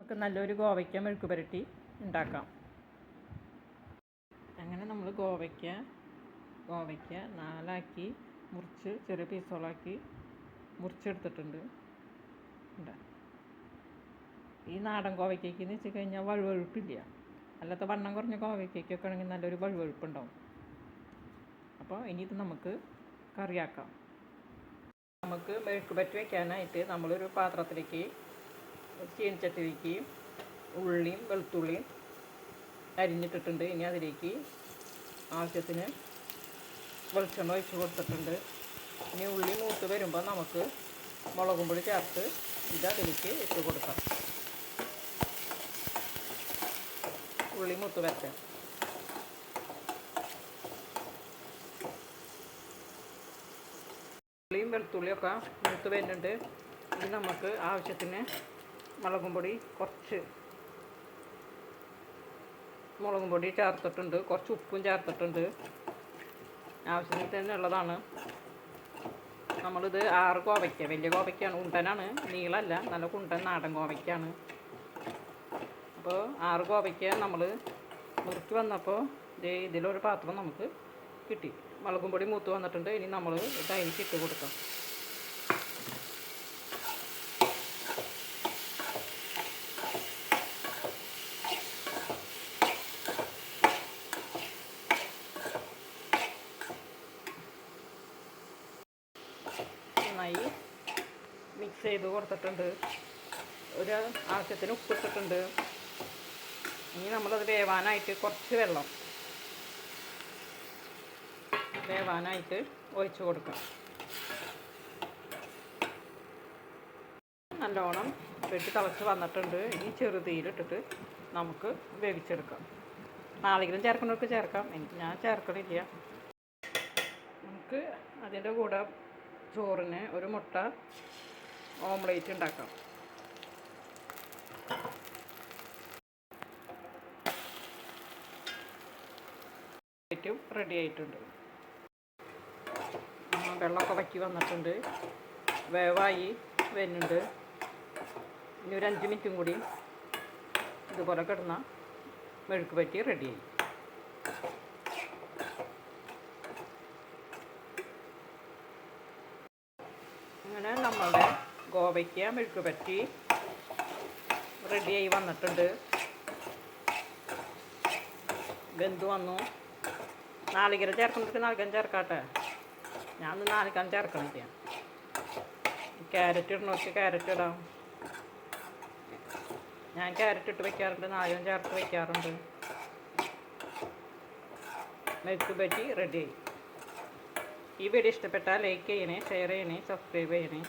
നമുക്ക് നല്ലൊരു ഗോവയ്ക്ക മെഴുക്ക് പുരട്ടി ഉണ്ടാക്കാം. അങ്ങനെ നമ്മൾ ഗോവയ്ക്ക നാലാക്കി മുറിച്ച് ചെറിയ പീസുകളാക്കി മുറിച്ചെടുത്തിട്ടുണ്ട്. ഈ നാടൻ ഗോവയ്ക്കയ്ക്ക് എന്ന് വെച്ച് കഴിഞ്ഞാൽ വഴുവഴുപ്പില്ല. അല്ലാത്ത വണ്ണം കുറഞ്ഞ ഗോവയ്ക്കൊക്കെ ആണെങ്കിൽ നല്ലൊരു വഴുവഴുപ്പുണ്ടാവും. അപ്പോൾ ഇനി ഇത് നമുക്ക് കറിയാക്കാം. നമുക്ക് മെഴുക്ക് പുരട്ടി വയ്ക്കാനായിട്ട് നമ്മളൊരു പാത്രത്തിലേക്ക് ചീനച്ചട്ടിയിലേക്ക് ഉള്ളിയും വെളുത്തുള്ളിയും അരിഞ്ഞിട്ടിട്ടുണ്ട്. ഇനി അതിലേക്ക് ആവശ്യത്തിന് വെളിച്ചെണ്ണ ഒഴിച്ച് കൊടുത്തിട്ടുണ്ട്. ഇനി ഉള്ളി മൂത്ത് വരുമ്പോൾ നമുക്ക് മുളകും പൊടി ചേർത്ത് ഇത് അതിലേക്ക് ഇട്ട് കൊടുക്കാം. ഉള്ളി മൂത്ത് വരട്ടെ. ഉള്ളിയും വെളുത്തുള്ളിയൊക്കെ മൂത്ത് വരുന്നുണ്ട്. ഇനി നമുക്ക് ആവശ്യത്തിന് മുളകും പൊടി കുറച്ച് മുളകും പൊടി ചേർത്തിട്ടുണ്ട്. കുറച്ച് ഉപ്പും ചേർത്തിട്ടുണ്ട്. ആവശ്യത്തിന് തന്നെ ഉള്ളതാണ്. നമ്മളിത് 6 ഗോവയ്ക്ക, വലിയ ഗോവയ്ക്കാണ്, ഉണ്ടനാണ്, നീളമല്ല, നല്ല കുണ്ടൻ നാടൻ ഗോവയ്ക്കാണ്. അപ്പോൾ 6 ഗോവയ്ക്ക നമ്മൾ മുറിച്ച് വന്നപ്പോൾ ഇതിലൊരു പാത്രം നമുക്ക് കിട്ടി. മുളകും പൊടി മൂത്ത് വന്നിട്ടുണ്ട്. ഇനി നമ്മൾ ഇത് അതിലേക്ക് ഇട്ട് കൊടുക്കാം. നന്നായി മിക്സ് ചെയ്ത് കൊടുത്തിട്ടുണ്ട്. ഒരു ആവശ്യത്തിന് ഉപ്പിട്ടിട്ടുണ്ട്. ഇനി നമ്മളത് വേവാനായിട്ട് കുറച്ച് വെള്ളം ഒഴിച്ച് കൊടുക്കാം. നല്ലോണം വെട്ടി തിളച്ച് വന്നിട്ടുണ്ട്. ഈ ചെറുതീയിലിട്ടിട്ട് നമുക്ക് വേവിച്ചെടുക്കാം. നാളികേരം ചേർക്കുന്നവർക്ക് ചേർക്കാം. ഞാൻ ചേർക്കണില്ല. നമുക്ക് അതിൻ്റെ കൂടെ ചോറിന് ഒരു മുട്ട ഓംലേറ്റ് ഉണ്ടാക്കാം. ഓംലേറ്റും റെഡി ആയിട്ടുണ്ട്. വെള്ളമൊക്കെ വറ്റി വന്നിട്ടുണ്ട്. വേവായി വരുന്നുണ്ട്. ഇനി ഒരു 5 മിനിറ്റും കൂടി ഇതുപോലെ കിടന്ന മെഴുക്ക് പുരട്ടി റെഡിയായി. അങ്ങനെ നമ്മളുടെ ഗോവയ്ക്ക മെഴുക്ക് പുരട്ടി റെഡിയായി വന്നിട്ടുണ്ട്. വെന്ത് വന്നു. നാളികേരം ചേർക്കുമ്പോഴേക്ക് നാളികേരം ചേർക്കാട്ടെ. ഞാൻ നാളികേരം ചേർക്കണില്ല. ക്യാരറ്റ് ഇടണവർക്ക് ക്യാരറ്റ് ഇടാം. ഞാൻ ക്യാരറ്റ് ഇട്ട് വയ്ക്കാറുണ്ട്, നാളികേരം ചേർത്ത് വയ്ക്കാറുണ്ട്. മെഴുക്ക് പുരട്ടി റെഡിയായി. ഈ വീഡിയോ ഇഷ്ടപ്പെട്ടാൽ ലൈക്ക് ചെയ്യണേ, ഷെയർ ചെയ്യണേ, സബ്സ്ക്രൈബ് ചെയ്യണേ.